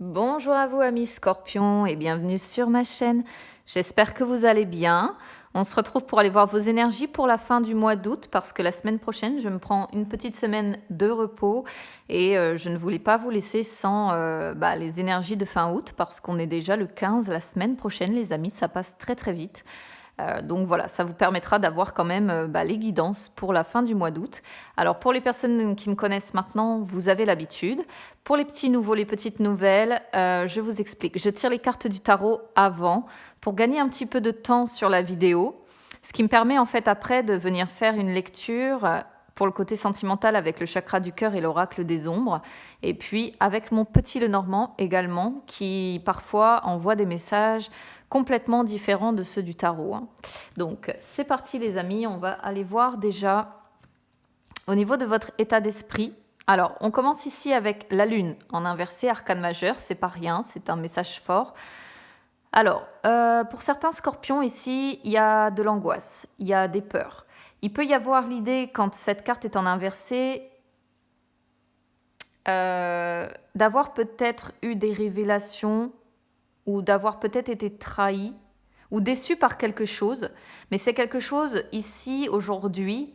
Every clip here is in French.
Bonjour à vous amis Scorpions et bienvenue sur ma chaîne. J'espère que vous allez bien. On se retrouve pour aller voir vos énergies pour la fin du mois d'août parce que la semaine prochaine, je me prends une petite semaine de repos et je ne voulais pas vous laisser sans les énergies de fin août parce qu'on est déjà le 15 la semaine prochaine les amis, ça passe très très vite. Donc voilà, ça vous permettra d'avoir quand même les guidances pour la fin du mois d'août. Alors pour les personnes qui me connaissent maintenant, vous avez l'habitude. Pour les petits nouveaux, les petites nouvelles, je vous explique. Je tire les cartes du tarot avant pour gagner un petit peu de temps sur la vidéo, ce qui me permet en fait après de venir faire une lecture pour le côté sentimental avec le chakra du cœur et l'oracle des ombres, et puis avec mon petit Lenormand également, qui parfois envoie des messages complètement différents de ceux du tarot. Donc c'est parti les amis, on va aller voir déjà au niveau de votre état d'esprit. Alors on commence ici avec la lune en inversé, arcane majeur, c'est pas rien, c'est un message fort. Alors, pour certains scorpions ici, il y a de l'angoisse, il y a des peurs. Il peut y avoir l'idée, quand cette carte est en inversé, d'avoir peut-être eu des révélations ou d'avoir peut-être été trahi ou déçu par quelque chose. Mais c'est quelque chose ici, aujourd'hui,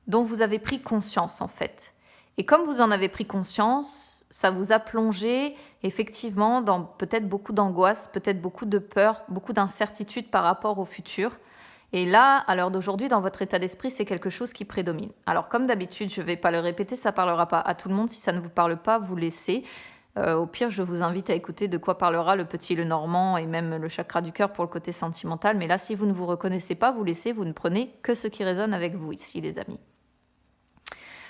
dont vous avez pris conscience en fait. Et comme vous en avez pris conscience, ça vous a plongé effectivement dans peut-être beaucoup d'angoisse, peut-être beaucoup de peur, beaucoup d'incertitude par rapport au futur. Et là, à l'heure d'aujourd'hui, dans votre état d'esprit, c'est quelque chose qui prédomine. Alors comme d'habitude, je ne vais pas le répéter, ça ne parlera pas à tout le monde. Si ça ne vous parle pas, vous laissez. Au pire, je vous invite à écouter de quoi parlera le petit Lenormand et même le chakra du cœur pour le côté sentimental. Mais là, si vous ne vous reconnaissez pas, vous laissez, vous ne prenez que ce qui résonne avec vous ici, les amis.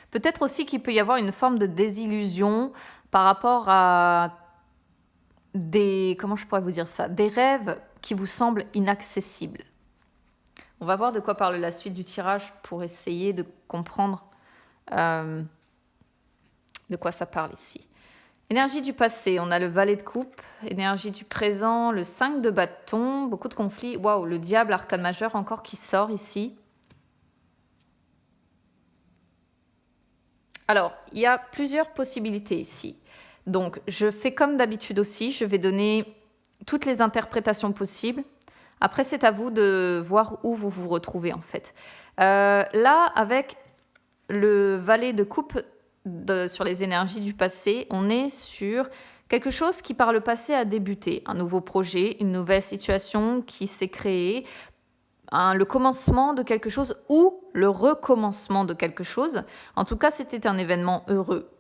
Peut-être aussi qu'il peut y avoir une forme de désillusion par rapport à comment je pourrais vous dire ça, des rêves qui vous semblent inaccessibles. On va voir de quoi parle la suite du tirage pour essayer de comprendre de quoi ça parle ici. Énergie du passé, on a le valet de coupe. Énergie du présent, le 5 de bâton, beaucoup de conflits. Waouh, le diable, arcane majeur encore qui sort ici. Alors, il y a plusieurs possibilités ici. Donc, je fais comme d'habitude aussi, je vais donner toutes les interprétations possibles. Après, c'est à vous de voir où vous vous retrouvez en fait. Là, avec le valet de coupe sur les énergies du passé, on est sur quelque chose qui par le passé a débuté. Un nouveau projet, une nouvelle situation qui s'est créée, le commencement de quelque chose ou le recommencement de quelque chose. En tout cas, c'était un événement heureux.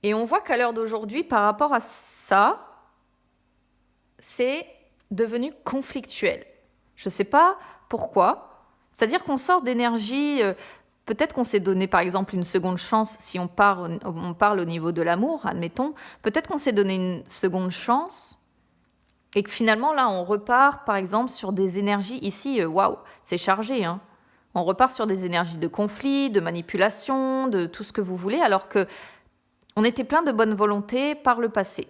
Et on voit qu'à l'heure d'aujourd'hui, par rapport à ça, c'est devenu conflictuel. Je ne sais pas pourquoi. C'est-à-dire qu'on sort d'énergie, peut-être qu'on s'est donné par exemple une seconde chance si on parle au niveau de l'amour, admettons. Peut-être qu'on s'est donné une seconde chance et que finalement là on repart par exemple sur des énergies ici, waouh, c'est chargé, hein. On repart sur des énergies de conflit, de manipulation, de tout ce que vous voulez, alors que on était plein de bonne volonté par le passé.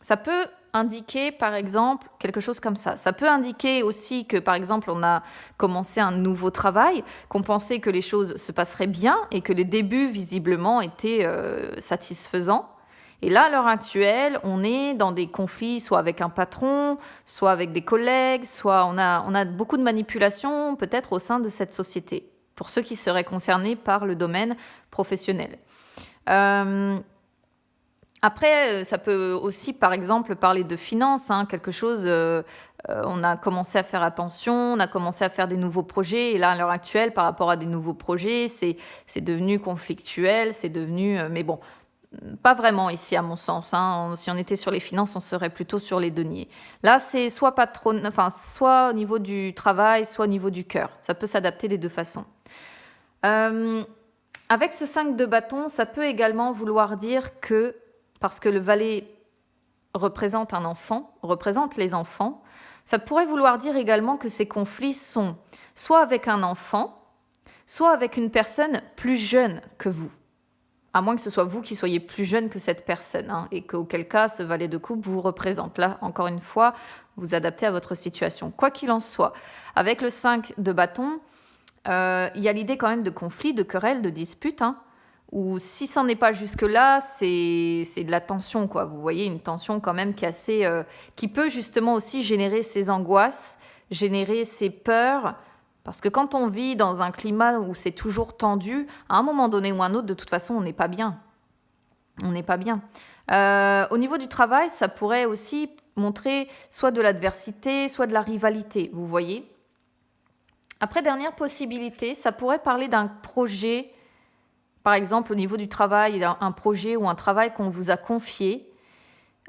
Ça peut indiquer, par exemple, quelque chose comme ça. Ça peut indiquer aussi que, par exemple, on a commencé un nouveau travail, qu'on pensait que les choses se passeraient bien et que les débuts, visiblement, étaient satisfaisants. Et là, à l'heure actuelle, on est dans des conflits, soit avec un patron, soit avec des collègues, soit on a beaucoup de manipulations, peut-être au sein de cette société, pour ceux qui seraient concernés par le domaine professionnel. Après, ça peut aussi, par exemple, parler de finances, hein, quelque chose, on a commencé à faire attention, on a commencé à faire des nouveaux projets, et là, à l'heure actuelle, par rapport à des nouveaux projets, c'est devenu conflictuel, c'est devenu... mais bon, pas vraiment ici, à mon sens, hein. Si on était sur les finances, on serait plutôt sur les deniers. Là, c'est soit soit au niveau du travail, soit au niveau du cœur. Ça peut s'adapter des deux façons. Avec ce 5 de bâton, ça peut également vouloir dire que parce que le valet représente un enfant, représente les enfants, ça pourrait vouloir dire également que ces conflits sont soit avec un enfant, soit avec une personne plus jeune que vous. À moins que ce soit vous qui soyez plus jeune que cette personne, hein, et qu'auquel cas, ce valet de coupe vous représente. Là, encore une fois, vous adaptez à votre situation. Quoi qu'il en soit, avec le 5 de bâton, il y a l'idée quand même de conflits, de querelles, de disputes, hein. Ou si ça n'en est pas jusque-là, c'est de la tension, quoi. Vous voyez, une tension quand même qui est assez, qui peut justement aussi générer ces angoisses, générer ces peurs. Parce que quand on vit dans un climat où c'est toujours tendu, à un moment donné ou un autre, de toute façon, on n'est pas bien. On n'est pas bien. Au niveau du travail, ça pourrait aussi montrer soit de l'adversité, soit de la rivalité, vous voyez. Après, dernière possibilité, ça pourrait parler d'un projet, par exemple au niveau du travail, un projet ou un travail qu'on vous a confié,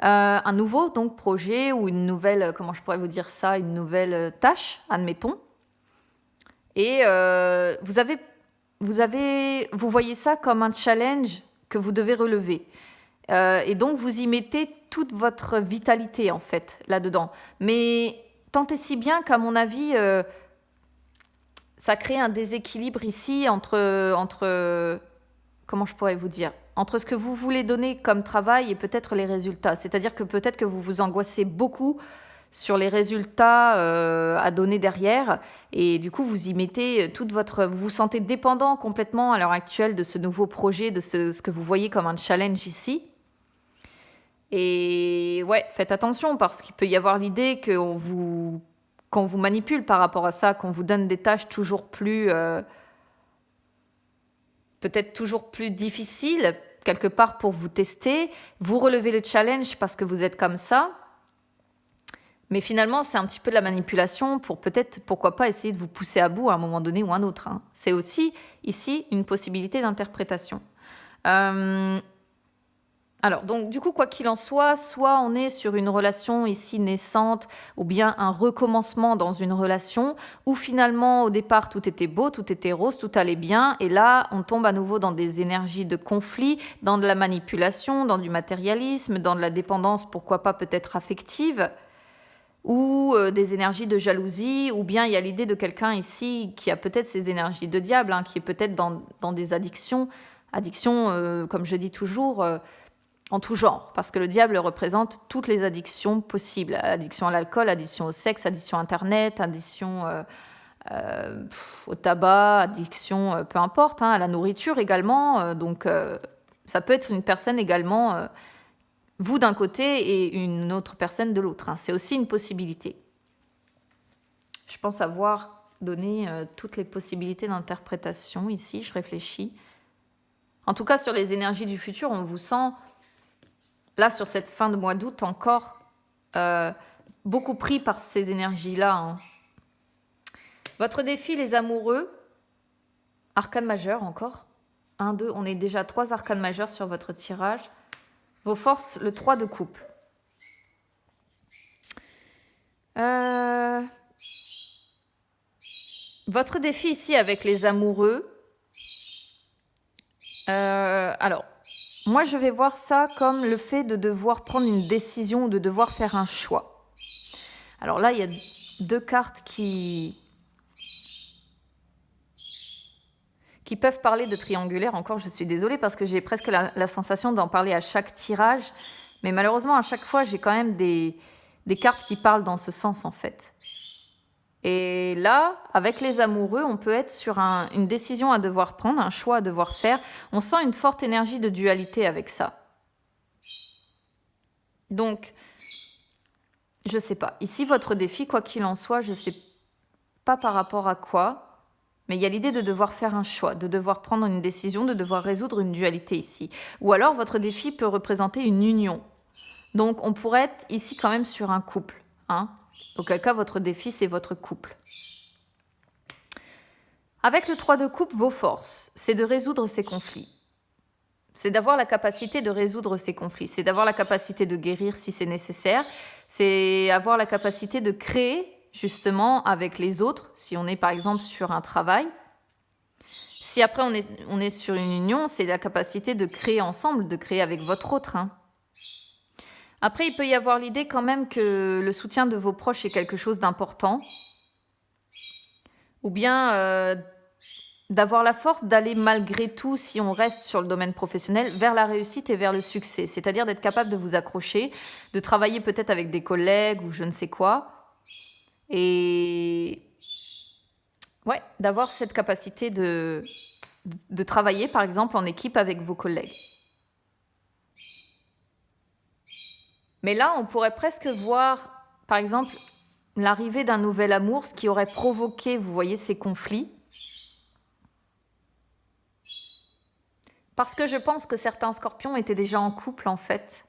un nouveau donc projet ou une nouvelle, comment je pourrais vous dire ça, une nouvelle tâche, admettons. Et vous voyez ça comme un challenge que vous devez relever. Et donc, vous y mettez toute votre vitalité, en fait, là-dedans. Mais tant et si bien qu'à mon avis, ça crée un déséquilibre ici entre, comment je pourrais vous dire, entre ce que vous voulez donner comme travail et peut-être les résultats. C'est-à-dire que peut-être que vous vous angoissez beaucoup sur les résultats à donner derrière. Et du coup, vous y mettez toute votre... Vous vous sentez dépendant complètement à l'heure actuelle de ce nouveau projet, de ce que vous voyez comme un challenge ici. Et ouais, faites attention parce qu'il peut y avoir l'idée qu'on vous manipule par rapport à ça, qu'on vous donne des tâches toujours plus... peut-être toujours plus difficiles, quelque part pour vous tester. Vous relevez le challenge parce que vous êtes comme ça. Mais finalement, c'est un petit peu de la manipulation pour peut-être, pourquoi pas, essayer de vous pousser à bout à un moment donné ou un autre. Hein. C'est aussi, ici, une possibilité d'interprétation. Alors, donc, du coup, quoi qu'il en soit on est sur une relation ici naissante ou bien un recommencement dans une relation où finalement, au départ, tout était beau, tout était rose, tout allait bien. Et là, on tombe à nouveau dans des énergies de conflit, dans de la manipulation, dans du matérialisme, dans de la dépendance, pourquoi pas peut-être affective, ou des énergies de jalousie, ou bien il y a l'idée de quelqu'un ici qui a peut-être ces énergies de diable, hein, qui est peut-être dans des addictions, comme je dis toujours, en tout genre, parce que le diable représente toutes les addictions possibles. Addiction à l'alcool, addiction au sexe, addiction à Internet, addiction au tabac, addiction, peu importe, hein, à la nourriture également. Donc, ça peut être une personne également, vous d'un côté et une autre personne de l'autre. Hein. C'est aussi une possibilité. Je pense avoir donné toutes les possibilités d'interprétation ici, je réfléchis. En tout cas, sur les énergies du futur, on vous sent... Là, sur cette fin de mois d'août, encore beaucoup pris par ces énergies-là. Hein. Votre défi, les amoureux, arcane majeure encore. 1, 2, on est déjà 3 arcanes majeures sur votre tirage. Vos forces, le 3 de coupe. Votre défi ici avec les amoureux. Alors... Moi, je vais voir ça comme le fait de devoir prendre une décision ou de devoir faire un choix. Alors là, il y a 2 cartes qui peuvent parler de triangulaire. Encore, je suis désolée parce que j'ai presque la sensation d'en parler à chaque tirage. Mais malheureusement, à chaque fois, j'ai quand même des cartes qui parlent dans ce sens, en fait. Et là, avec les amoureux, on peut être sur une décision à devoir prendre, un choix à devoir faire. On sent une forte énergie de dualité avec ça. Donc, je sais pas. Ici, votre défi, quoi qu'il en soit, je sais pas par rapport à quoi, mais il y a l'idée de devoir faire un choix, de devoir prendre une décision, de devoir résoudre une dualité ici. Ou alors, votre défi peut représenter une union. Donc, on pourrait être ici quand même sur un couple, hein. Auquel cas, votre défi, c'est votre couple. Avec le 3 de coupe, vos forces, c'est de résoudre ces conflits. C'est d'avoir la capacité de résoudre ces conflits. C'est d'avoir la capacité de guérir si c'est nécessaire. C'est avoir la capacité de créer, justement, avec les autres, si on est, par exemple, sur un travail. Si après, on est sur une union, c'est la capacité de créer ensemble, de créer avec votre autre, hein. Après, il peut y avoir l'idée quand même que le soutien de vos proches est quelque chose d'important. Ou bien d'avoir la force d'aller malgré tout, si on reste sur le domaine professionnel, vers la réussite et vers le succès. C'est-à-dire d'être capable de vous accrocher, de travailler peut-être avec des collègues ou je ne sais quoi. Et ouais, d'avoir cette capacité de de travailler par exemple en équipe avec vos collègues. Mais là, on pourrait presque voir, par exemple, l'arrivée d'un nouvel amour, ce qui aurait provoqué, vous voyez, ces conflits. Parce que je pense que certains scorpions étaient déjà en couple, en fait.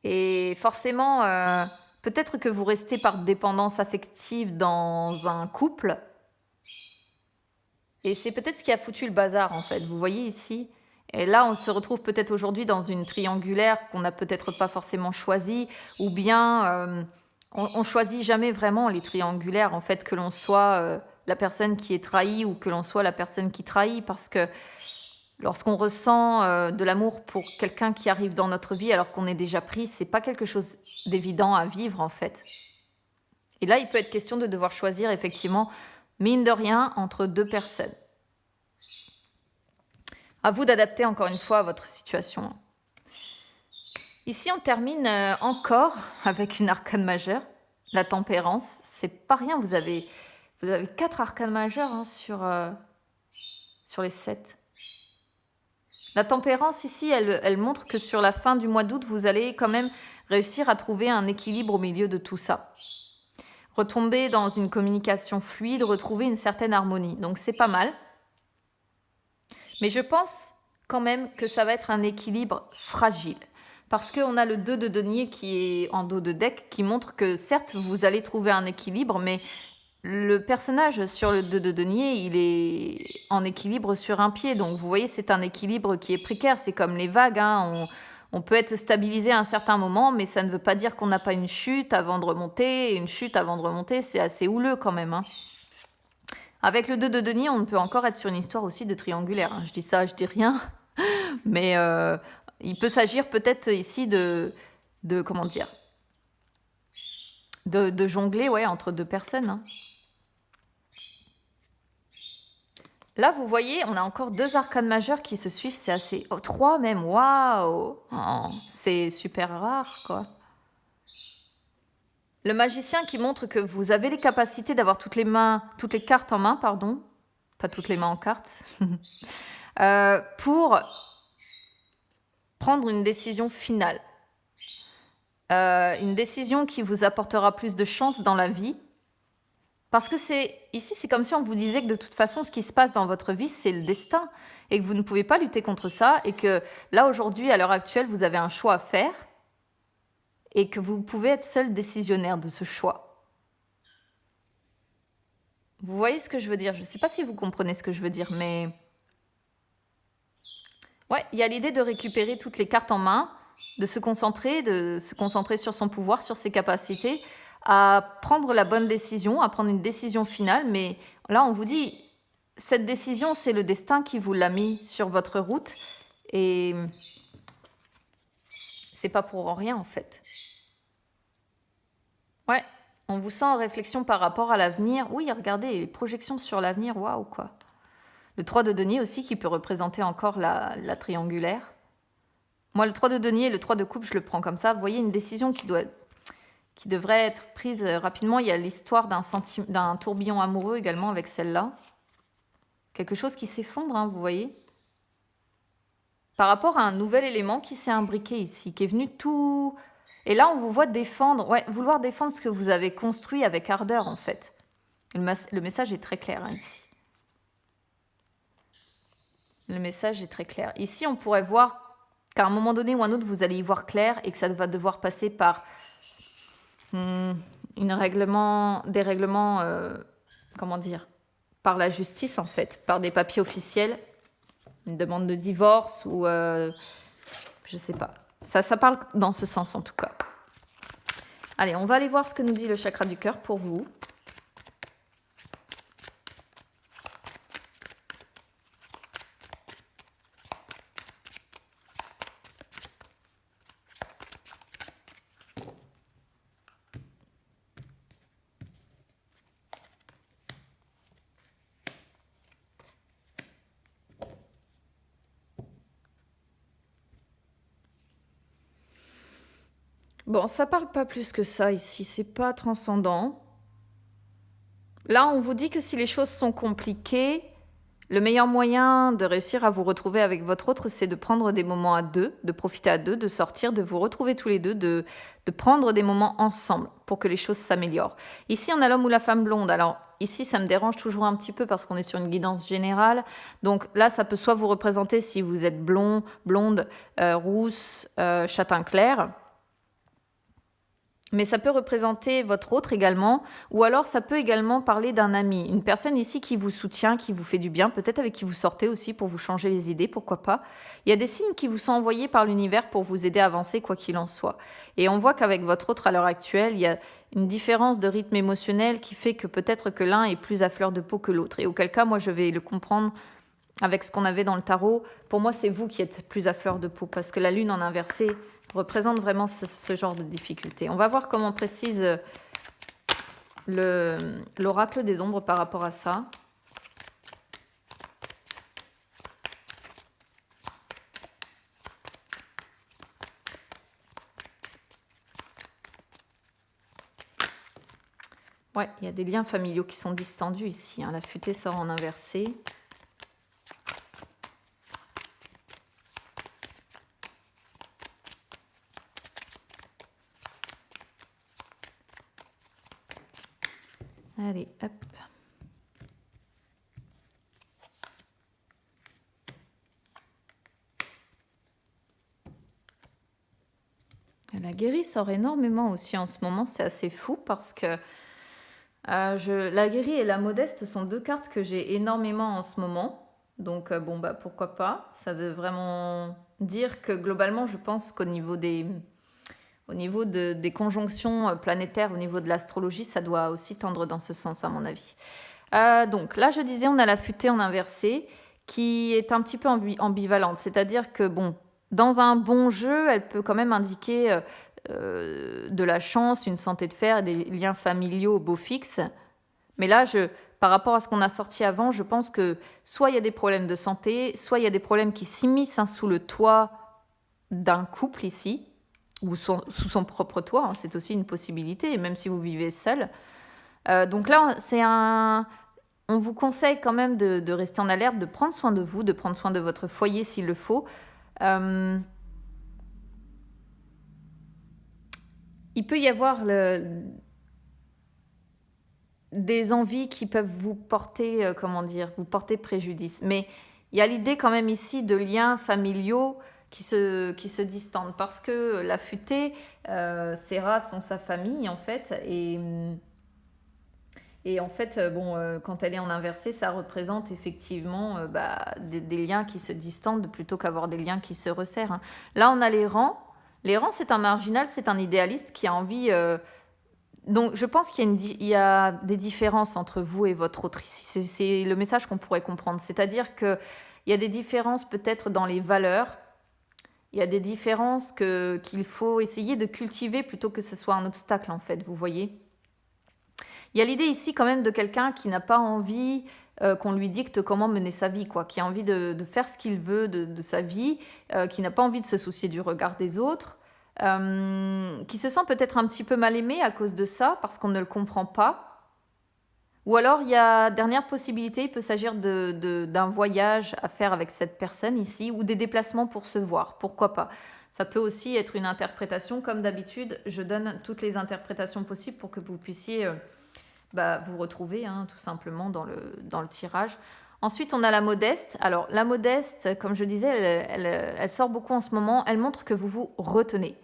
Et forcément, peut-être que vous restez par dépendance affective dans un couple. Et c'est peut-être ce qui a foutu le bazar, en fait. Vous voyez ici. Et là, on se retrouve peut-être aujourd'hui dans une triangulaire qu'on n'a peut-être pas forcément choisie. Ou bien, on choisit jamais vraiment les triangulaires, en fait, que l'on soit la personne qui est trahie ou que l'on soit la personne qui trahit. Parce que lorsqu'on ressent de l'amour pour quelqu'un qui arrive dans notre vie alors qu'on est déjà pris, c'est pas quelque chose d'évident à vivre, en fait. Et là, il peut être question de devoir choisir, effectivement, mine de rien, entre deux personnes. À vous d'adapter encore une fois à votre situation. Ici, on termine encore avec une arcane majeure, la tempérance. C'est pas rien, vous avez 4 arcanes majeures hein, sur les 7. La tempérance ici, elle montre que sur la fin du mois d'août, vous allez quand même réussir à trouver un équilibre au milieu de tout ça. Retomber dans une communication fluide, retrouver une certaine harmonie. Donc c'est pas mal. Mais je pense quand même que ça va être un équilibre fragile. Parce qu'on a le 2 de denier qui est en dos de deck, qui montre que certes, vous allez trouver un équilibre, mais le personnage sur le 2 de denier, il est en équilibre sur un pied. Donc vous voyez, c'est un équilibre qui est précaire. C'est comme les vagues, hein. On peut être stabilisé à un certain moment, mais ça ne veut pas dire qu'on n'a pas une chute avant de remonter. Et une chute avant de remonter, c'est assez houleux quand même, hein. Avec le 2 de denier, on peut encore être sur une histoire aussi de triangulaire. Je dis ça, je dis rien. Mais il peut s'agir peut-être ici de comment dire, de jongler ouais, entre deux personnes. Hein. Là, vous voyez, on a encore 2 arcanes majeures qui se suivent. C'est assez... 3 même, waouh oh, c'est super rare, quoi. Le magicien qui montre que vous avez les capacités d'avoir toutes les cartes en main, pardon. Pas toutes les mains en cartes. Pour prendre une décision finale. Une décision qui vous apportera plus de chance dans la vie. Parce que ici, c'est comme si on vous disait que de toute façon, ce qui se passe dans votre vie, c'est le destin. Et que vous ne pouvez pas lutter contre ça. Et que là, aujourd'hui, à l'heure actuelle, vous avez un choix à faire. Et que vous pouvez être seul décisionnaire de ce choix. Vous voyez ce que je veux dire? Je ne sais pas si vous comprenez ce que je veux dire, mais... Ouais, il y a l'idée de récupérer toutes les cartes en main, de se concentrer sur son pouvoir, sur ses capacités, à prendre la bonne décision, à prendre une décision finale. Mais là, on vous dit, cette décision, c'est le destin qui vous l'a mis sur votre route. Et c'est pas pour rien, en fait. Ouais, on vous sent en réflexion par rapport à l'avenir. Oui, regardez, les projections sur l'avenir, waouh, quoi. Le 3 de denier aussi, qui peut représenter encore la triangulaire. Moi, le 3 de denier et le 3 de coupe, je le prends comme ça. Vous voyez, une décision qui devrait être prise rapidement. Il y a l'histoire d'un tourbillon amoureux également avec celle-là. Quelque chose qui s'effondre, hein, vous voyez. Par rapport à un nouvel élément qui s'est imbriqué ici, qui est venu tout... Et là, on vous voit défendre, vouloir défendre ce que vous avez construit avec ardeur, en fait. Le message est très clair, hein, ici. Le message est très clair. Ici, on pourrait voir qu'à un moment donné ou un autre, vous allez y voir clair et que ça va devoir passer par des règlements, comment dire, par la justice, en fait, par des papiers officiels, une demande de divorce ou... je sais pas. Ça parle dans ce sens, en tout cas. Allez, on va aller voir ce que nous dit le chakra du cœur pour vous. Bon, ça parle pas plus que ça ici, c'est pas transcendant. Là, on vous dit que si les choses sont compliquées, Le meilleur moyen de réussir à vous retrouver avec votre autre, c'est de prendre des moments à deux, de profiter à deux, de sortir, de vous retrouver tous les deux, de prendre des moments ensemble pour que les choses s'améliorent. Ici, on a l'homme ou la femme blonde. Alors, ici, ça me dérange toujours un petit peu parce qu'on est sur une guidance générale. Donc là, ça peut soit vous représenter si vous êtes blond, blonde, rousse, châtain clair. Mais ça peut représenter votre autre également, ou alors ça peut également parler d'un ami, une personne ici qui vous soutient, qui vous fait du bien, peut-être avec qui vous sortez aussi pour vous changer les idées, pourquoi pas. Il y a des signes qui vous sont envoyés par l'univers pour vous aider à avancer, quoi qu'il en soit. Et on voit qu'avec votre autre à l'heure actuelle, il y a une différence de rythme émotionnel qui fait que peut-être que l'un est plus à fleur de peau que l'autre. Et auquel cas, moi, je vais le comprendre avec ce qu'on avait dans le tarot. Pour moi, c'est vous qui êtes plus à fleur de peau, parce que la lune en inversé représente vraiment ce genre de difficulté. On va voir comment précise l'oracle des ombres par rapport à ça. Ouais, il y a des liens familiaux qui sont distendus ici, hein. La futée sort en inversé. Allez, hop. La guérie sort énormément aussi en ce moment, c'est assez fou parce que la guérie et la modeste sont deux cartes que j'ai énormément en ce moment. Donc bon, bah pourquoi pas. Ça veut vraiment dire que globalement, je pense qu'au niveau des conjonctions planétaires, au niveau de l'astrologie, ça doit aussi tendre dans ce sens, à mon avis. Donc là, je disais, on a la futée en inversé qui est un petit peu ambivalente. C'est-à-dire que, bon, dans un bon jeu, elle peut quand même indiquer de la chance, une santé de fer, des liens familiaux beaux fixes. Mais là, par rapport à ce qu'on a sorti avant, je pense que soit il y a des problèmes de santé, soit il y a des problèmes qui s'immiscent sous le toit d'un couple ici, ou sous son propre toit, hein, c'est aussi une possibilité, même si vous vivez seul. Donc là, on vous conseille quand même de rester en alerte, de prendre soin de vous, de prendre soin de votre foyer s'il le faut. Il peut y avoir des envies qui peuvent vous porter, vous porter préjudice. Mais il y a l'idée quand même ici de liens familiaux qui se distendent parce que la futée, ses rats sont sa famille en fait, et en fait, quand elle est en inversé, ça représente effectivement des liens qui se distendent plutôt qu'avoir des liens qui se resserrent, hein. Là, on a les rangs. Les rangs, c'est un marginal, c'est un idéaliste qui a envie. Donc, je pense qu'il y a des différences entre vous et votre autre ici. C'est le message qu'on pourrait comprendre. C'est-à-dire qu'il y a des différences peut-être dans les valeurs. Il y a des différences qu'il faut essayer de cultiver plutôt que ce soit un obstacle, en fait, vous voyez. Il y a l'idée ici quand même de quelqu'un qui n'a pas envie qu'on lui dicte comment mener sa vie, quoi, qui a envie de faire ce qu'il veut de sa vie, qui n'a pas envie de se soucier du regard des autres, qui se sent peut-être un petit peu mal aimé à cause de ça, parce qu'on ne le comprend pas. Ou alors, il y a dernière possibilité, il peut s'agir d'un voyage à faire avec cette personne ici, ou des déplacements pour se voir, pourquoi pas. Ça peut aussi être une interprétation, comme d'habitude, je donne toutes les interprétations possibles pour que vous puissiez vous retrouver, hein, tout simplement dans le tirage. Ensuite, on a la modeste. Alors, la modeste, comme je disais, elle sort beaucoup en ce moment. Elle montre que vous vous retenez.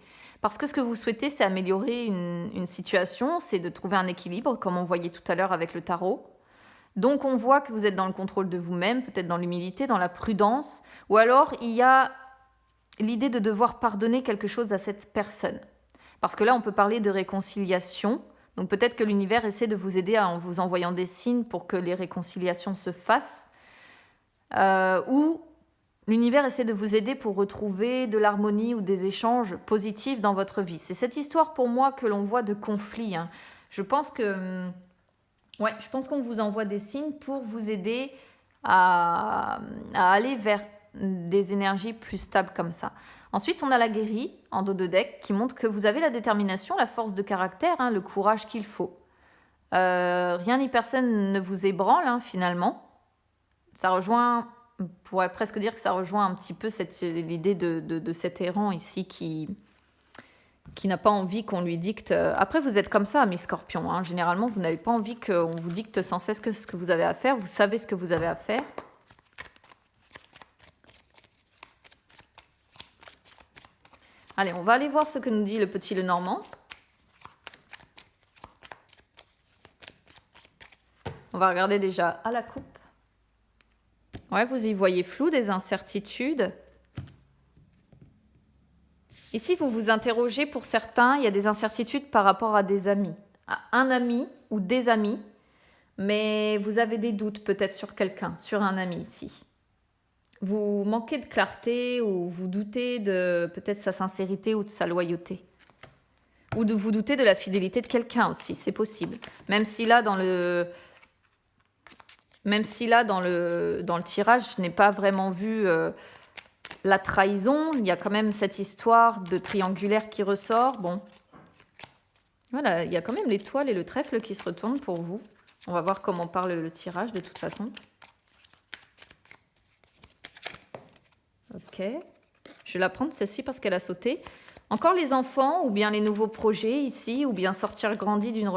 Parce que ce que vous souhaitez, c'est améliorer une situation, c'est de trouver un équilibre, comme on voyait tout à l'heure avec le tarot. Donc, on voit que vous êtes dans le contrôle de vous-même, peut-être dans l'humilité, dans la prudence. Ou alors, il y a l'idée de devoir pardonner quelque chose à cette personne. Parce que là, on peut parler de réconciliation. Donc peut-être que l'univers essaie de vous aider en vous envoyant des signes pour que les réconciliations se fassent. Ou l'univers essaie de vous aider pour retrouver de l'harmonie ou des échanges positifs dans votre vie. C'est cette histoire pour moi que l'on voit de conflit, hein. Je pense qu'on vous envoie des signes pour vous aider à aller vers des énergies plus stables comme ça. Ensuite, on a la guérie en dos de deck qui montre que vous avez la détermination, la force de caractère, hein, le courage qu'il faut. Rien ni personne ne vous ébranle, hein, finalement. Ça rejoint, on pourrait presque dire que ça rejoint un petit peu l'idée de cet errant ici qui n'a pas envie qu'on lui dicte. Après, vous êtes comme ça, mes scorpions, hein. Généralement, vous n'avez pas envie qu'on vous dicte sans cesse ce que vous avez à faire. Vous savez ce que vous avez à faire. Allez, on va aller voir ce que nous dit le petit Lenormand. On va regarder déjà à la coupe. Ouais, vous y voyez flou, des incertitudes. Ici, vous vous interrogez pour certains, il y a des incertitudes par rapport à des amis. À un ami ou des amis, mais vous avez des doutes peut-être sur quelqu'un, sur un ami ici. Vous manquez de clarté ou vous doutez de peut-être sa sincérité ou de sa loyauté. Ou de vous douter de la fidélité de quelqu'un aussi, c'est possible. Même si là, dans le tirage, je n'ai pas vraiment vu la trahison. Il y a quand même cette histoire de triangulaire qui ressort. Bon, voilà, il y a quand même l'étoile et le trèfle qui se retournent pour vous. On va voir comment parle le tirage de toute façon. Ok. Je vais la prendre celle-ci parce qu'elle a sauté. Encore les enfants ou bien les nouveaux projets ici, ou bien sortir grandi d'une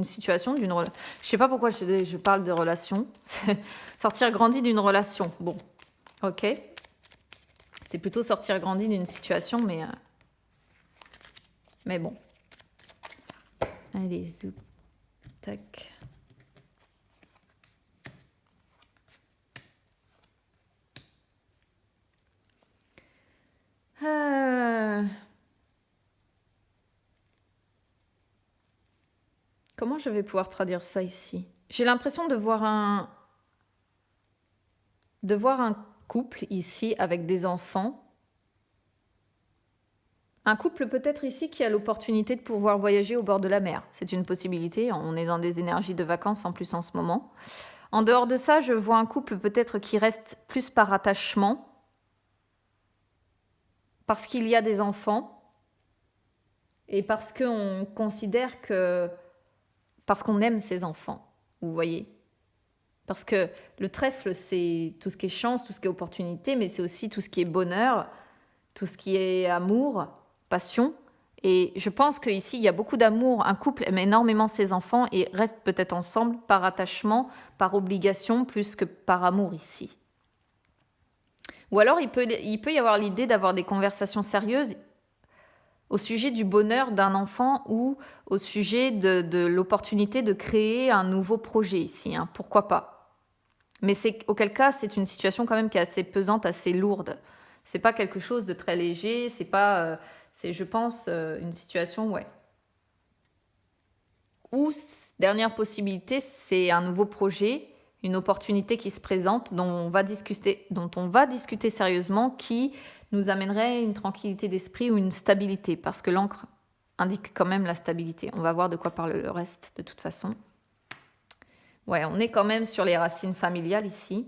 situation. Je sais pas pourquoi je parle de relation. Sortir grandi d'une relation. Bon, ok. C'est plutôt sortir grandi d'une situation, mais bon. Allez, zou. Tac. Comment je vais pouvoir traduire ça ici? J'ai l'impression de voir un couple ici avec des enfants. Un couple peut-être ici qui a l'opportunité de pouvoir voyager au bord de la mer. C'est une possibilité. On est dans des énergies de vacances en plus en ce moment. En dehors de ça, je vois un couple peut-être qui reste plus par attachement parce qu'il y a des enfants et parce qu'on considère que... parce qu'on aime ses enfants, vous voyez. Parce que le trèfle, c'est tout ce qui est chance, tout ce qui est opportunité, mais c'est aussi tout ce qui est bonheur, tout ce qui est amour, passion. Et je pense qu'ici, il y a beaucoup d'amour. Un couple aime énormément ses enfants et reste peut-être ensemble par attachement, par obligation, plus que par amour ici. Ou alors, il peut y avoir l'idée d'avoir des conversations sérieuses au sujet du bonheur d'un enfant ou au sujet de l'opportunité de créer un nouveau projet ici. Hein. Pourquoi pas? Mais auquel cas, c'est une situation quand même qui est assez pesante, assez lourde. C'est pas quelque chose de très léger, c'est pas... c'est, je pense, une situation, ouais. Ou, dernière possibilité, c'est un nouveau projet, une opportunité qui se présente, dont on va discuter sérieusement, qui nous amènerait une tranquillité d'esprit ou une stabilité, parce que l'encre indique quand même la stabilité. On va voir de quoi parle le reste, de toute façon. Ouais, on est quand même sur les racines familiales ici.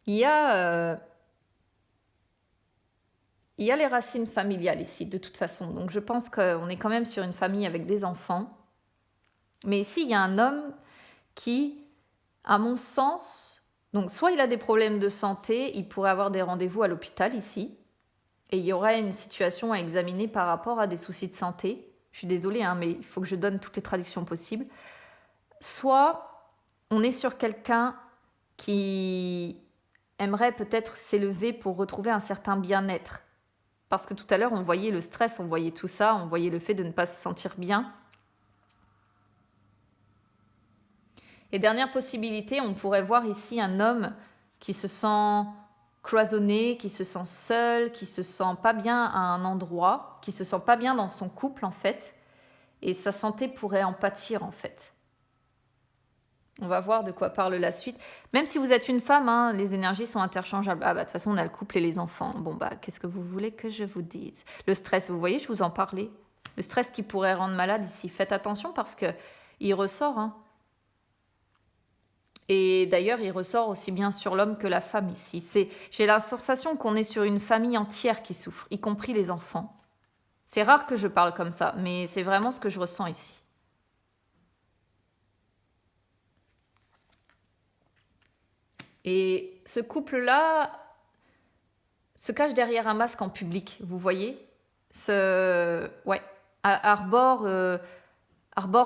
Il y a les racines familiales ici, de toute façon. Donc, je pense qu'on est quand même sur une famille avec des enfants. Mais ici, il y a un homme qui, à mon sens, donc soit il a des problèmes de santé, il pourrait avoir des rendez-vous à l'hôpital ici, et il y aurait une situation à examiner par rapport à des soucis de santé. Je suis désolée, hein, mais il faut que je donne toutes les traductions possibles. Soit on est sur quelqu'un qui aimerait peut-être s'élever pour retrouver un certain bien-être. Parce que tout à l'heure, on voyait le stress, on voyait tout ça, on voyait le fait de ne pas se sentir bien. Et dernière possibilité, on pourrait voir ici un homme qui se sent cloisonné, qui se sent seul, qui se sent pas bien à un endroit, qui se sent pas bien dans son couple en fait, et sa santé pourrait en pâtir en fait. On va voir de quoi parle la suite. Même si vous êtes une femme, hein, les énergies sont interchangeables. Ah bah de toute façon, on a le couple et les enfants. Bon bah, qu'est-ce que vous voulez que je vous dise? Le stress, vous voyez, je vous en parlais. Le stress qui pourrait rendre malade ici. Faites attention parce que il ressort. Hein. Et d'ailleurs, il ressort aussi bien sur l'homme que la femme ici. J'ai la sensation qu'on est sur une famille entière qui souffre, y compris les enfants. C'est rare que je parle comme ça, mais c'est vraiment ce que je ressens ici. Et ce couple-là se cache derrière un masque en public, vous voyez? Ouais, arbore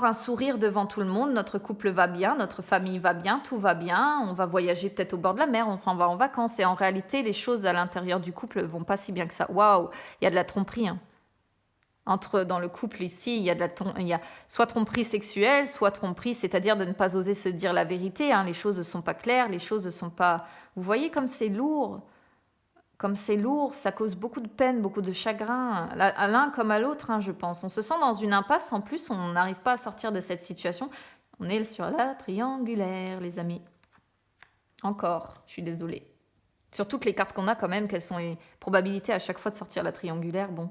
un sourire devant tout le monde. Notre couple va bien, notre famille va bien, tout va bien. On va voyager peut-être au bord de la mer, on s'en va en vacances. Et en réalité, les choses à l'intérieur du couple vont pas si bien que ça. Waouh, il y a de la tromperie. Hein. Dans le couple ici, il y a soit tromperie sexuelle, soit tromperie, c'est-à-dire de ne pas oser se dire la vérité. Hein. Les choses ne sont pas claires, les choses ne sont pas... Vous voyez comme c'est lourd. Comme c'est lourd, ça cause beaucoup de peine, beaucoup de chagrin, à l'un comme à l'autre, hein, je pense. On se sent dans une impasse, en plus, on n'arrive pas à sortir de cette situation. On est sur la triangulaire, les amis. Encore, je suis désolée. Sur toutes les cartes qu'on a, quand même, quelles sont les probabilités à chaque fois de sortir la triangulaire, bon.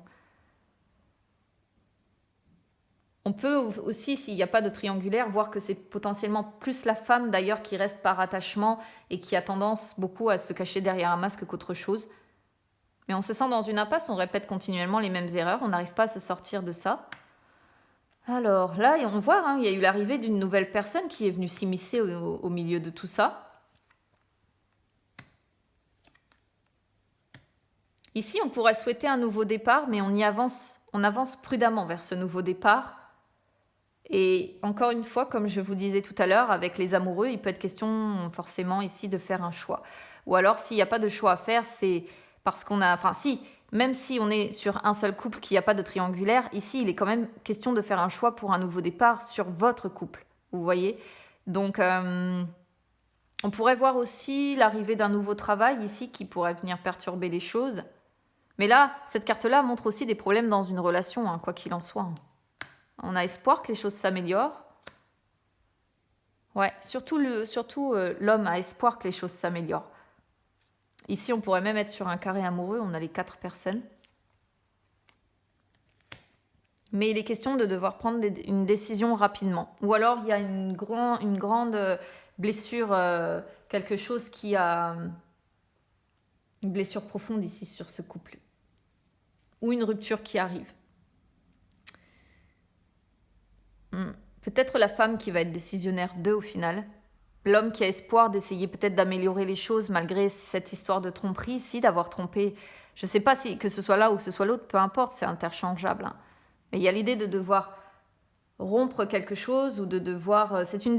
On peut aussi, s'il n'y a pas de triangulaire, voir que c'est potentiellement plus la femme d'ailleurs qui reste par attachement et qui a tendance beaucoup à se cacher derrière un masque qu'autre chose. Mais on se sent dans une impasse, on répète continuellement les mêmes erreurs, on n'arrive pas à se sortir de ça. Alors là, on voit, hein, il y a eu l'arrivée d'une nouvelle personne qui est venue s'immiscer au milieu de tout ça. Ici, on pourrait souhaiter un nouveau départ, mais on avance prudemment vers ce nouveau départ. Et encore une fois, comme je vous disais tout à l'heure, avec les amoureux, il peut être question forcément ici de faire un choix. Ou alors, s'il n'y a pas de choix à faire, c'est parce qu'on a... Enfin, si, même si on est sur un seul couple, qu'il n'y a pas de triangulaire, ici, il est quand même question de faire un choix pour un nouveau départ sur votre couple. Vous voyez? Donc, on pourrait voir aussi l'arrivée d'un nouveau travail ici qui pourrait venir perturber les choses. Mais là, cette carte-là montre aussi des problèmes dans une relation, hein, quoi qu'il en soit. On a espoir que les choses s'améliorent. Ouais, surtout l'homme a espoir que les choses s'améliorent. Ici, on pourrait même être sur un carré amoureux, on a les 4 personnes. Mais il est question de devoir prendre une décision rapidement. Ou alors, il y a une grande blessure, quelque chose qui a... Une blessure profonde ici sur ce couple. Ou une rupture qui arrive. Peut-être la femme qui va être décisionnaire d'eux au final. L'homme qui a espoir d'essayer peut-être d'améliorer les choses malgré cette histoire de tromperie ici, d'avoir trompé. Je ne sais pas si que ce soit là ou que ce soit l'autre, peu importe, c'est interchangeable. Hein. Mais il y a l'idée de devoir rompre quelque chose ou de devoir... C'est une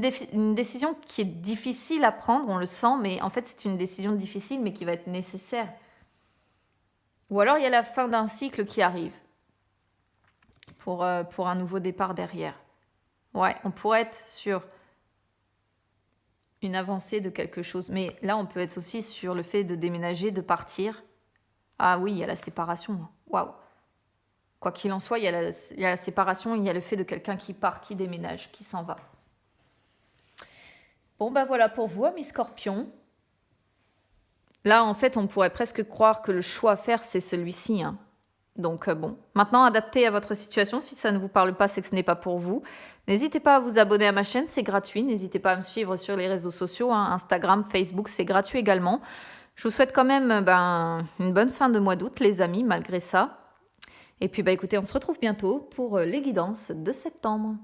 décision qui est difficile à prendre, on le sent, mais en fait c'est une décision difficile mais qui va être nécessaire. Ou alors il y a la fin d'un cycle qui arrive pour un nouveau départ derrière. Ouais, on pourrait être sur une avancée de quelque chose. Mais là, on peut être aussi sur le fait de déménager, de partir. Ah oui, il y a la séparation. Waouh. Quoi qu'il en soit, il y a la séparation, il y a le fait de quelqu'un qui part, qui déménage, qui s'en va. Bon, ben voilà pour vous, amis scorpions. Là, en fait, on pourrait presque croire que le choix à faire, c'est celui-ci, hein. Donc bon, maintenant adaptez à votre situation. Si ça ne vous parle pas, c'est que ce n'est pas pour vous. N'hésitez pas à vous abonner à ma chaîne, c'est gratuit. N'hésitez pas à me suivre sur les réseaux sociaux, hein, Instagram, Facebook, c'est gratuit également. Je vous souhaite quand même une bonne fin de mois d'août, les amis, malgré ça. Et puis écoutez, on se retrouve bientôt pour les guidances de septembre.